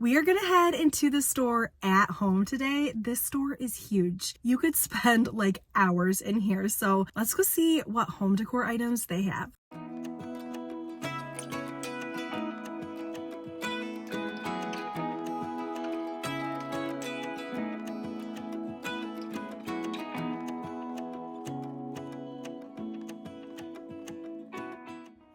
We are gonna head into the store at home today. This store is huge. You could spend like hours in here. So let's go see what home decor items they have.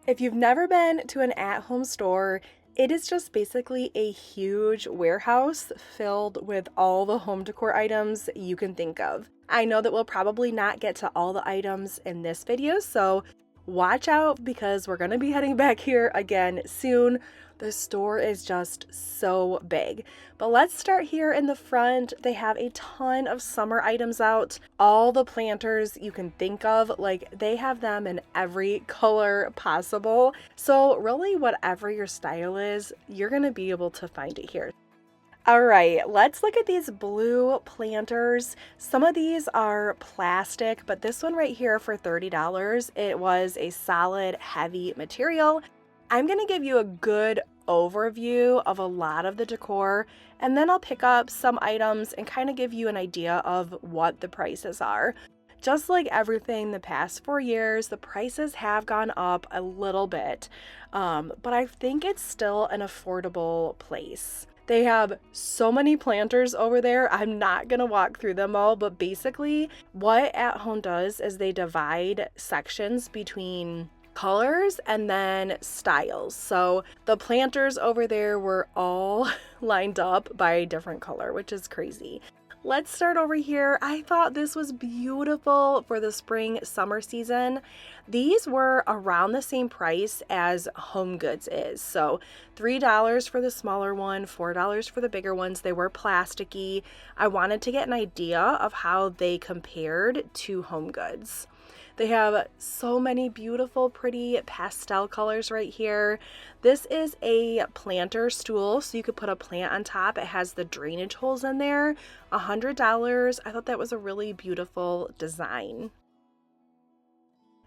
If you've never been to an at-home store, it is just basically a huge warehouse filled with all the home decor items you can think of. I know that we'll probably not get to all the items in this video, so watch out because we're going to be heading back here again soon. The store is just so big. But let's start here in the front. They have a ton of summer items out. All the planters you can think of, like they have them in every color possible. So really whatever your style is, you're going to be able to find it here. All right, let's look at these blue planters. Some of these are plastic, but this one right here for $30, it was a solid, heavy material. I'm going to give you a good overview of a lot of the decor, and then I'll pick up some items and kind of give you an idea of what the prices are. Just like everything the past 4 years, the prices have gone up a little bit, but I think it's still an affordable place. They have so many planters over there. I'm not going to walk through them all, but basically what At Home does is they divide sections between colors and then styles. So the planters over there were all lined up by a different color, which is crazy. Let's start over here. I thought this was beautiful for the spring summer season. These were around the same price as Home Goods is. So $3 for the smaller one, $4 for the bigger ones. They were plasticky. I wanted to get an idea of how they compared to Home Goods. They have so many beautiful, pretty pastel colors right here. This is a planter stool, so you could put a plant on top. It has the drainage holes in there. $100. I thought that was a really beautiful design.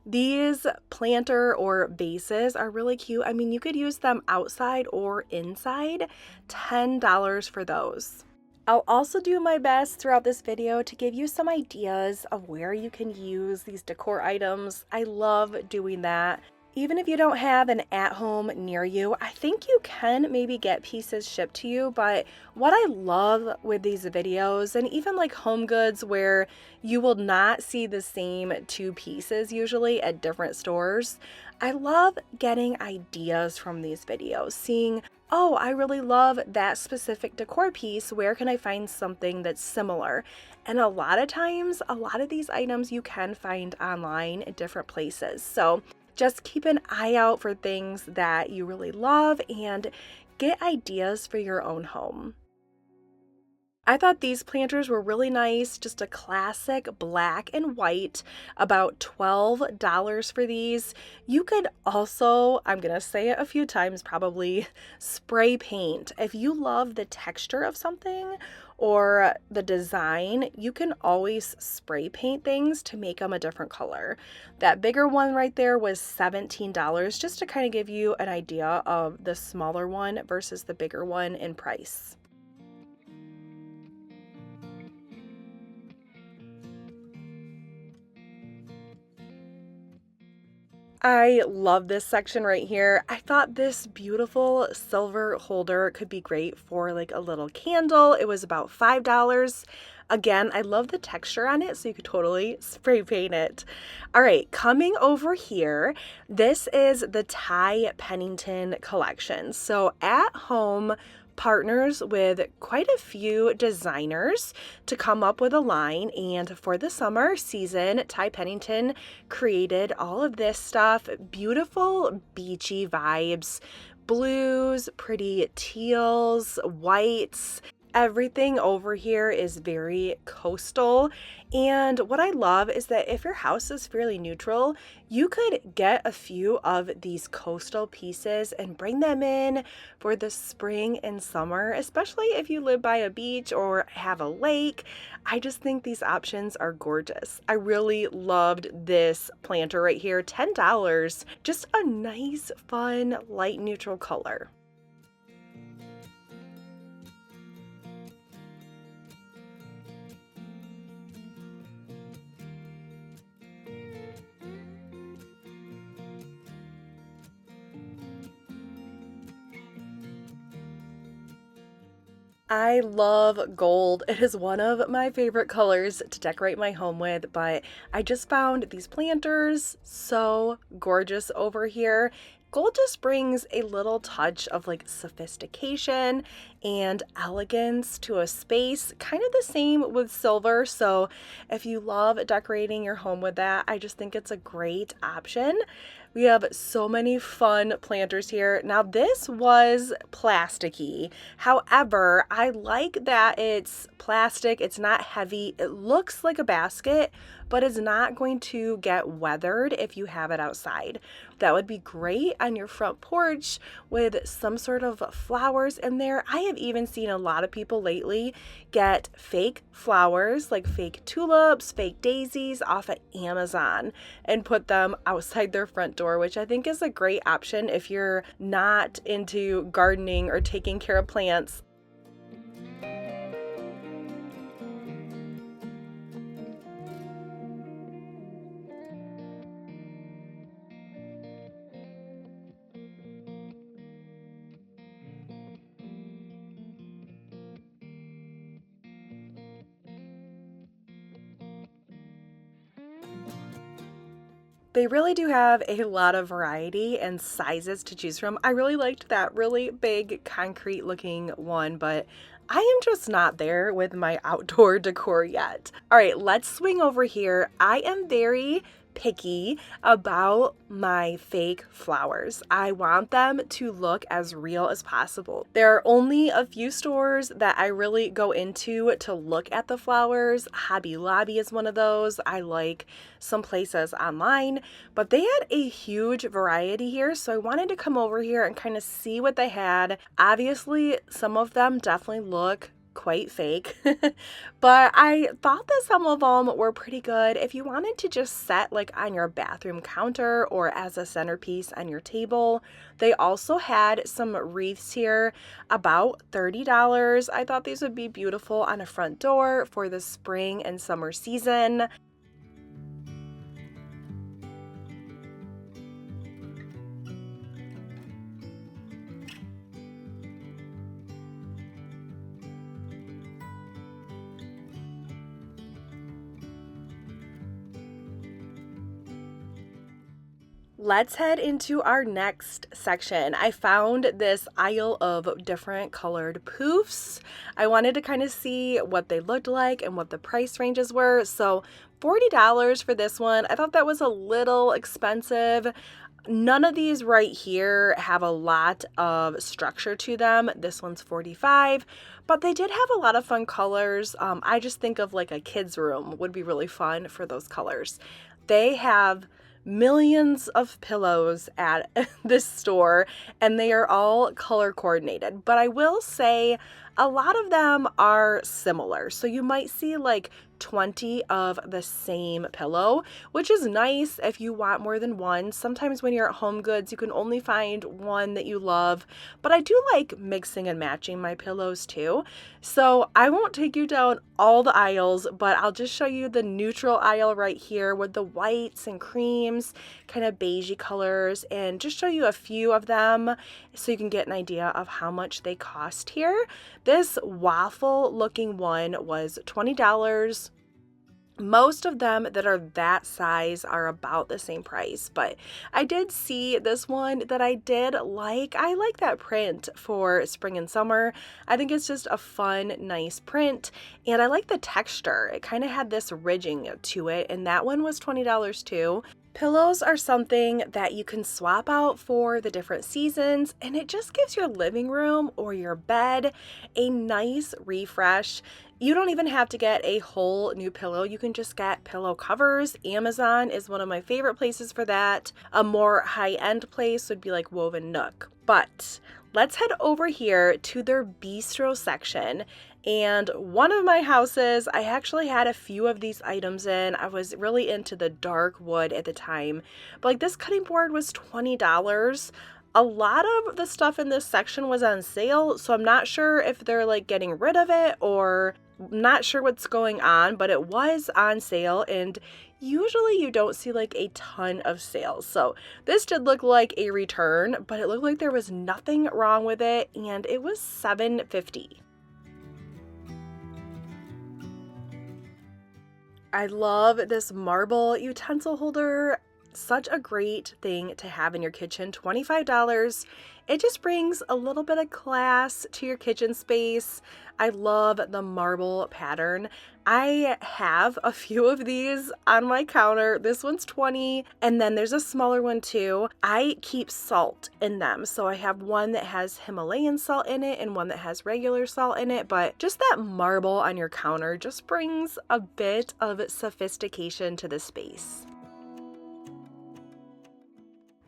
These planter or vases are really cute. I mean, you could use them outside or inside. $10 for those. I'll also do my best throughout this video to give you some ideas of where you can use these decor items. I love doing that. Even if you don't have an at-home near you, I think you can maybe get pieces shipped to you, but what I love with these videos, and even like Home Goods where you will not see the same two pieces usually at different stores, I love getting ideas from these videos, seeing, oh, I really love that specific decor piece. Where can I find something that's similar? And a lot of times, a lot of these items you can find online at different places. So just keep an eye out for things that you really love and get ideas for your own home. I thought these planters were really nice, just a classic black and white, about $12 for these. You could also, I'm going to say it a few times probably, spray paint. If you love the texture of something or the design, you can always spray paint things to make them a different color. That bigger one right there was $17, just to kind of give you an idea of the smaller one versus the bigger one in price. I love this section right here. I thought this beautiful silver holder could be great for like a little candle. It was about $5. Again, I love the texture on it, so you could totally spray paint it. All right, coming over here, this is the Ty Pennington collection. So At Home partners with quite a few designers to come up with a line, and for the summer season, Ty Pennington created all of this stuff, beautiful beachy vibes, blues, pretty teals, whites. Everything over here is very coastal, and what I love is that if your house is fairly neutral, you could get a few of these coastal pieces and bring them in for the spring and summer, especially if you live by a beach or have a lake. I just think these options are gorgeous. I really loved this planter right here, $10, just a nice, fun, light neutral color. I love gold. It is one of my favorite colors to decorate my home with, but I just found these planters so gorgeous over here. Gold just brings a little touch of like sophistication and elegance to a space, kind of the same with silver. So if you love decorating your home with that, I just think it's a great option. We have so many fun planters here. Now, this was plasticky. However, I like that it's plastic. It's not heavy. It looks like a basket, but it's not going to get weathered if you have it outside. That would be great on your front porch with some sort of flowers in there. I have even seen a lot of people lately get fake flowers, like fake tulips, fake daisies off of Amazon and put them outside their front door, which I think is a great option if you're not into gardening or taking care of plants. They really do have a lot of variety and sizes to choose from. I really liked that really big concrete looking one, but I am just not there with my outdoor decor yet. All right, let's swing over here. I am very picky about my fake flowers. I want them to look as real as possible. There are only a few stores that I really go into to look at the flowers. Hobby Lobby is one of those. I like some places online, but they had a huge variety here, so I wanted to come over here and kind of see what they had. Obviously, some of them definitely look quite fake, but I thought that some of them were pretty good if you wanted to just set like on your bathroom counter or as a centerpiece on your table. They also had some wreaths here, about $30. I thought these would be beautiful on a front door for the spring and summer season. Let's head into our next section. I found this aisle of different colored poofs. I wanted to kind of see what they looked like and what the price ranges were. So $40 for this one. I thought that was a little expensive. None of these right here have a lot of structure to them. This one's $45, but they did have a lot of fun colors. I just think of like a kid's room would be really fun for those colors. They have millions of pillows at this store and they are all color coordinated, but I will say a lot of them are similar. So you might see like 20 of the same pillow, which is nice if you want more than one. Sometimes when you're at Home Goods, you can only find one that you love, but I do like mixing and matching my pillows too. So I won't take you down all the aisles, but I'll just show you the neutral aisle right here with the whites and creams, kind of beigey colors, and just show you a few of them so you can get an idea of how much they cost here. This waffle looking one was $20. Most of them that are that size are about the same price, but I did see this one that I did like. I like that print for spring and summer. I think it's just a fun, nice print, and I like the texture. It kind of had this ridging to it, and that one was $20 too. Pillows are something that you can swap out for the different seasons, and it just gives your living room or your bed a nice refresh. You don't even have to get a whole new pillow. You can just get pillow covers. Amazon is one of my favorite places for that. A more high-end place would be like Woven Nook. But let's head over here to their bistro section. And one of my houses, I actually had a few of these items in. I was really into the dark wood at the time. But like this cutting board was $20. A lot of the stuff in this section was on sale, so I'm not sure if they're like getting rid of it or not sure what's going on, but it was on sale, and usually you don't see like a ton of sales. So this did look like a return, but it looked like there was nothing wrong with it, and it was $7.50. I love this marble utensil holder. Such a great thing to have in your kitchen. $25. It just brings a little bit of class to your kitchen space. I love the marble pattern. I have a few of these on my counter. This one's 20, and then there's a smaller one too. I keep salt in them. So I have one that has Himalayan salt in it and one that has regular salt in it, but just that marble on your counter just brings a bit of sophistication to the space.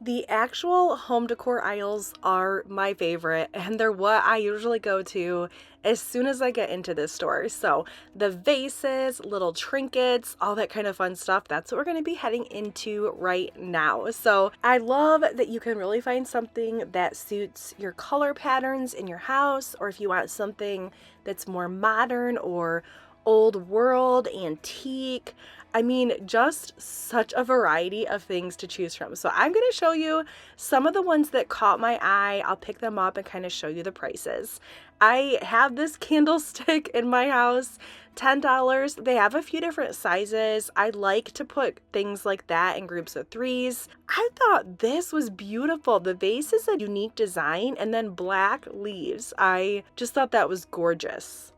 The actual home decor aisles are my favorite, and they're what I usually go to as soon as I get into this store. So the vases, little trinkets, all that kind of fun stuff, that's what we're going to be heading into right now. So I love that you can really find something that suits your color patterns in your house, or if you want something that's more modern or old world, antique. I mean, just such a variety of things to choose from. So I'm going to show you some of the ones that caught my eye. I'll pick them up and kind of show you the prices. I have this candlestick in my house, $10. They have a few different sizes. I like to put things like that in groups of threes. I thought this was beautiful. The vase is a unique design and then black leaves. I just thought that was gorgeous.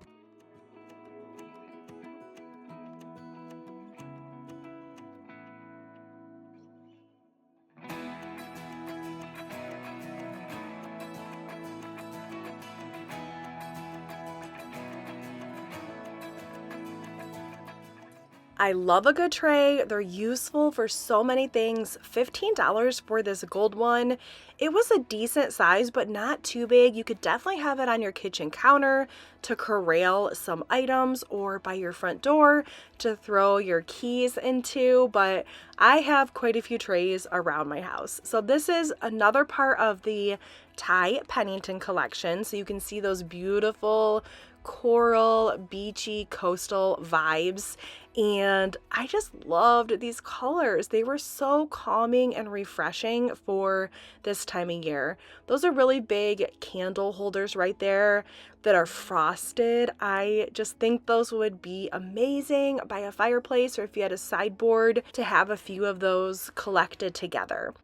I love a good tray. They're useful for so many things. $15 for this gold one. It was a decent size, but not too big. You could definitely have it on your kitchen counter to corral some items or by your front door to throw your keys into, but I have quite a few trays around my house. So this is another part of the Ty Pennington collection. So you can see those beautiful coral, beachy, coastal vibes. And I just loved these colors. They were so calming and refreshing for this time of year. Those are really big candle holders right there that are frosted. I just think those would be amazing by a fireplace, or if you had a sideboard, to have a few of those collected together.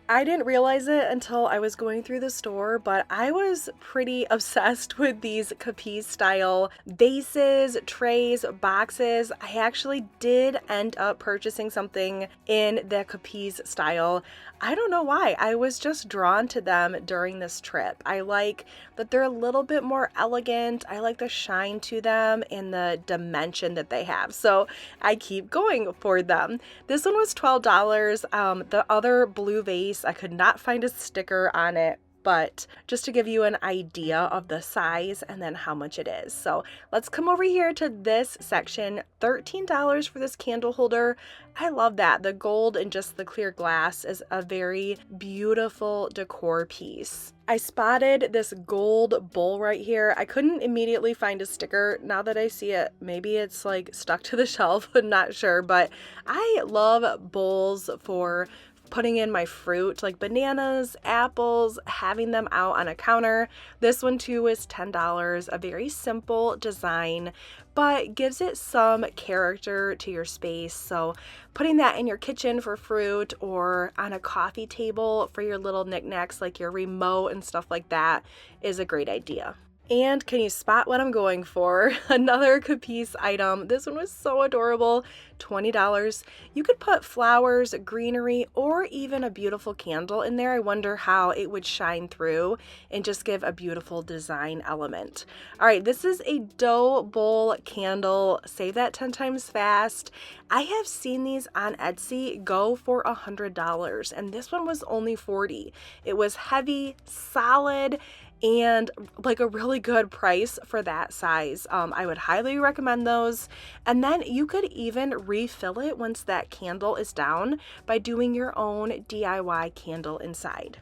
I didn't realize it until I was going through the store, but I was pretty obsessed with these Capiz style vases, trays, boxes. I actually did end up purchasing something in the Capiz style. I don't know why. I was just drawn to them during this trip. I like that they're a little bit more elegant. I like the shine to them and the dimension that they have. So I keep going for them. This one was $12. The other blue vase, I could not find a sticker on it, but just to give you an idea of the size and then how much it is. So let's come over here to this section. $13 for this candle holder. I love that. The gold and just the clear glass is a very beautiful decor piece. I spotted this gold bowl right here. I couldn't immediately find a sticker. Now that I see it, maybe it's like stuck to the shelf. I'm not sure, but I love bowls for putting in my fruit, like bananas, apples, having them out on a counter. This one too is $10, a very simple design, but gives it some character to your space. So putting that in your kitchen for fruit or on a coffee table for your little knickknacks like your remote and stuff like that is a great idea. And can you spot what I'm going for? Another Capiz item. This one was so adorable. $20. You could put flowers, greenery, or even a beautiful candle in there. I wonder how it would shine through and just give a beautiful design element. All right, this is a dough bowl candle. Save that 10 times fast. I have seen these on Etsy go for $100, and this one was only $40. It was heavy, solid, and like a really good price for that size. I would highly recommend those. And then you could even refill it once that candle is down by doing your own DIY candle inside.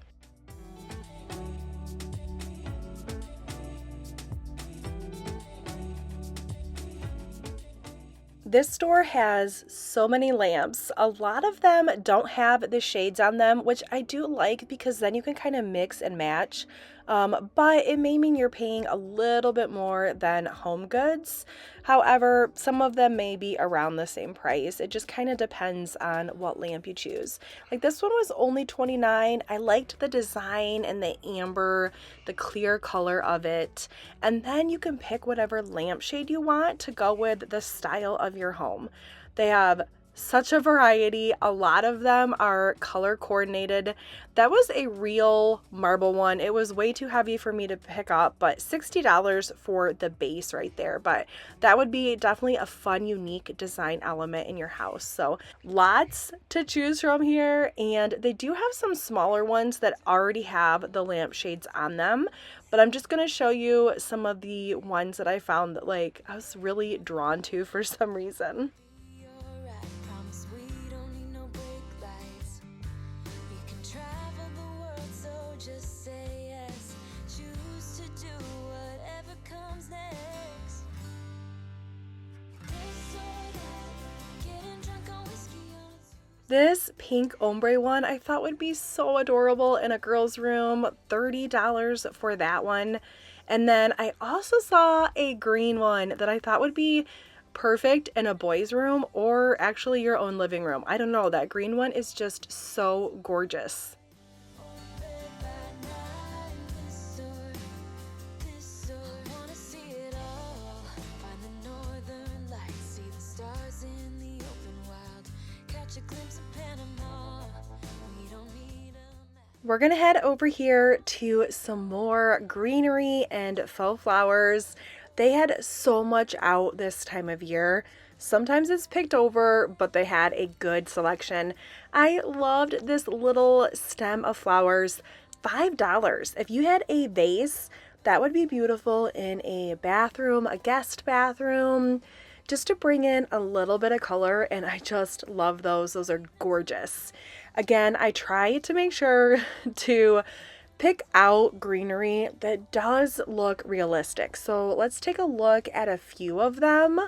This store has so many lamps. A lot of them don't have the shades on them, which I do like because then you can kind of mix and match. But it may mean you're paying a little bit more than Home Goods. However, some of them may be around the same price. It just kind of depends on what lamp you choose. Like this one was only $29. I liked the design and the amber, the clear color of it. And then you can pick whatever lampshade you want to go with the style of your home. They have such a variety. A lot of them are color coordinated. That was a real marble one. It was way too heavy for me to pick up, but $60 for the base right there. But that would be definitely a fun, unique design element in your house. So lots to choose from here. And they do have some smaller ones that already have the lampshades on them. But I'm just going to show you some of the ones that I found that like I was really drawn to for some reason. This pink ombre one I thought would be so adorable in a girl's room, $30 for that one. And then I also saw a green one that I thought would be perfect in a boy's room or actually your own living room. I don't know, that green one is just so gorgeous. We're gonna head over here to some more greenery and faux flowers. They had so much out this time of year. Sometimes it's picked over, but they had a good selection. I loved this little stem of flowers, $5. If you had a vase, that would be beautiful in a bathroom, a guest bathroom, just to bring in a little bit of color, and I just love those. Those are gorgeous. Again, I try to make sure to pick out greenery that does look realistic. So let's take a look at a few of them.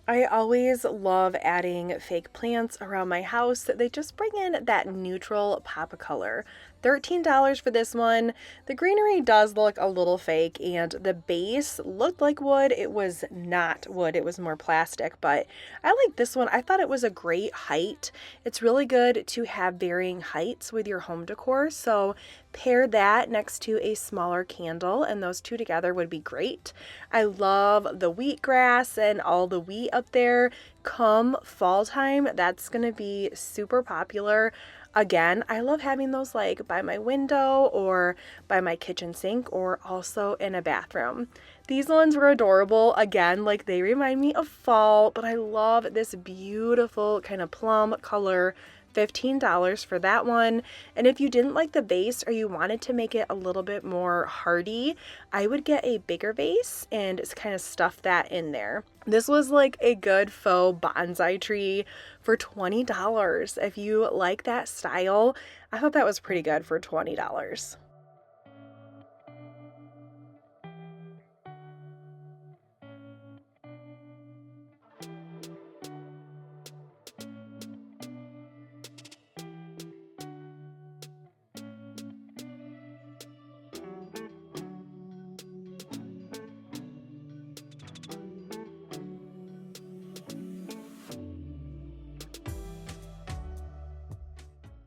I always love adding fake plants around my house. They just bring in that neutral pop of color. $13 for this one. The greenery does look a little fake and the base looked like wood. It was not wood, it was more plastic, but I like this one. I thought it was a great height. It's really good to have varying heights with your home decor, so pair that next to a smaller candle and those two together would be great. I love the wheatgrass and all the wheat up there. Come fall time, that's gonna be super popular. Again, I love having those like by my window or by my kitchen sink or also in a bathroom. These ones were adorable. Again, like they remind me of fall, but I love this beautiful kind of plum color. $15 for that one. And if you didn't like the vase or you wanted to make it a little bit more hardy, I would get a bigger vase and kind of stuff that in there. This was like a good faux bonsai tree for $20. If you like that style, I thought that was pretty good for $20.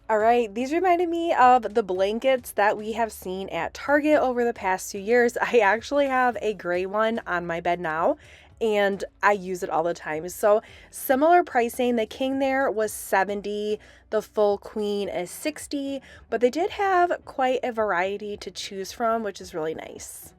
All right, these reminded me of the blankets that we have seen at Target over the past 2 years. I actually have a gray one on my bed now, and I use it all the time. So similar pricing. The king there was $70, the full queen is $60, but they did have quite a variety to choose from, which is really nice.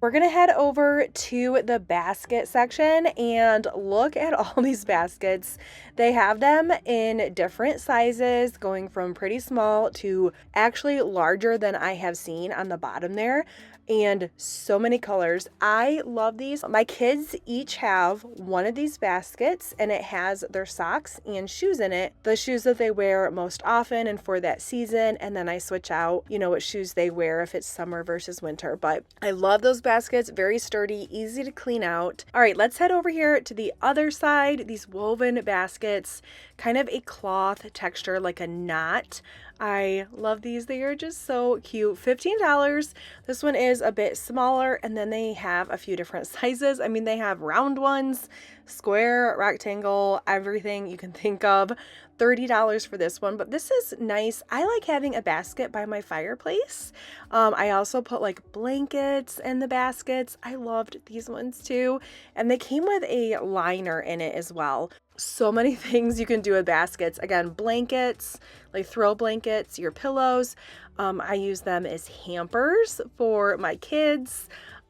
We're going to head over to the basket section and look at all these baskets. They have them in different sizes, going from pretty small to actually larger than I have seen on the bottom there. And so many colors. I love these. My kids each have one of these baskets and it has their socks and shoes in it. The shoes that they wear most often and for that season. And then I switch out, what shoes they wear if it's summer versus winter. But I love those baskets, very sturdy, easy to clean out. All right, let's head over here to the other side. These woven baskets, kind of a cloth texture, like a knot. I love these. They are just so cute. $15. This one is a bit smaller, and then they have a few different sizes. I mean, they have round ones, square, rectangle, everything you can think of. $30 for this one, but this is nice. I like having a basket by my fireplace. I also put like blankets in the baskets. I loved these ones too, and they came with a liner in it as well. So many things you can do with baskets. Again, blankets, like throw blankets, your pillows. I use them as hampers for my kids.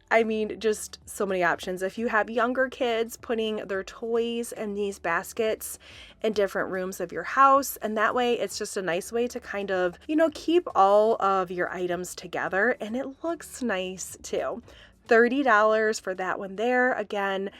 I mean, just so many options. If you have younger kids, putting their toys in these baskets in different rooms of your house, and that way it's just a nice way to kind of, you know, keep all of your items together, and it looks nice too. $30 for that one there. Again,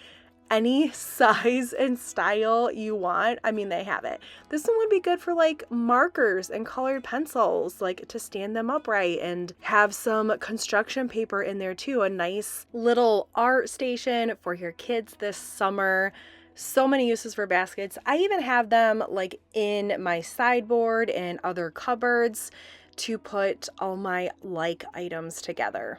any size and style you want, I mean, they have it. This one would be good for like markers and colored pencils, like to stand them upright, and have some construction paper in there too. A nice little art station for your kids this summer. So many uses for baskets. I even have them like in my sideboard and other cupboards to put all my like items together.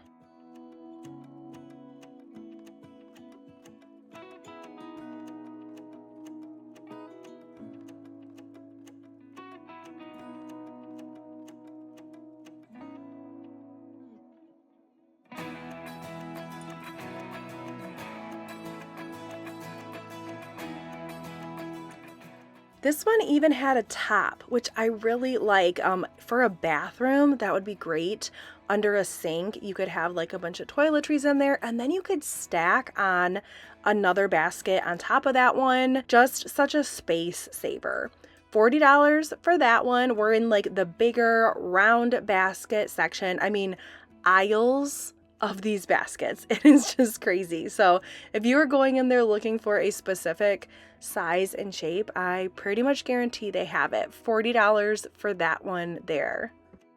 This one even had a top, which I really like. For a bathroom, that would be great. Under a sink, you could have like a bunch of toiletries in there, and then you could stack on another basket on top of that one. Just such a space saver. $40 for that one. We're in like the bigger round basket section. I mean, aisles of these baskets. It is just crazy. So if you are going in there looking for a specific size and shape, I pretty much guarantee they have it. $40 for that one there.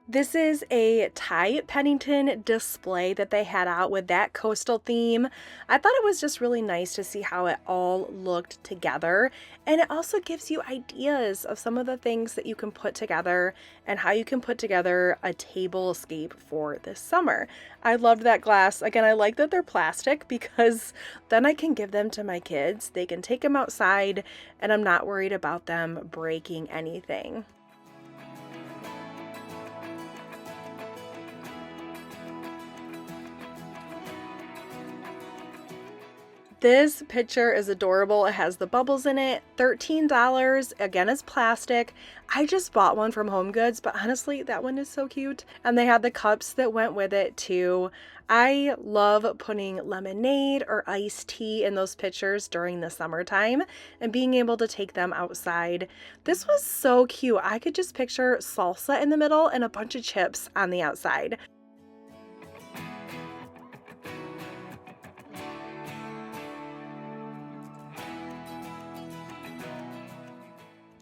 This is a Ty Pennington display that they had out with that coastal theme. I thought it was just really nice to see how it all looked together, and it also gives you ideas of some of the things that you can put together and how you can put together a tablescape for this summer. I loved that glass. Again, I like that they're plastic because then I can give them to my kids. They can take them outside, and I'm not worried about them breaking anything. This picture is adorable. It has the bubbles in it. $13. Again, it's plastic. I just bought one from HomeGoods, but honestly, that one is so cute. And they had the cups that went with it too. I love putting lemonade or iced tea in those pitchers during the summertime and being able to take them outside. This was so cute. I could just picture salsa in the middle and a bunch of chips on the outside.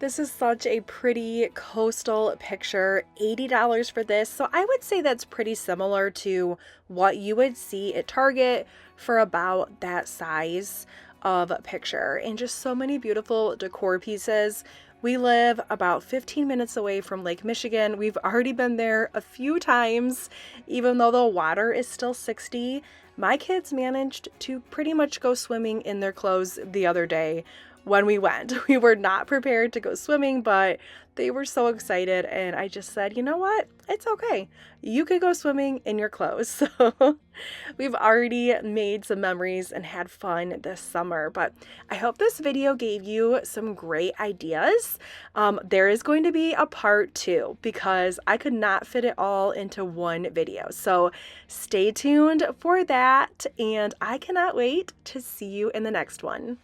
This is such a pretty coastal picture. $80 for this. So I would say that's pretty similar to what you would see at Target for about that size of picture. And just so many beautiful decor pieces. We live about 15 minutes away from Lake Michigan. We've already been there a few times, even though the water is still 60. My kids managed to pretty much go swimming in their clothes the other day. When we went, we were not prepared to go swimming, but they were so excited, and I just said, you know what? It's okay. You could go swimming in your clothes. So we've already made some memories and had fun this summer, but I hope this video gave you some great ideas. There is going to be a part 2 because I could not fit it all into one video. So stay tuned for that, and I cannot wait to see you in the next one.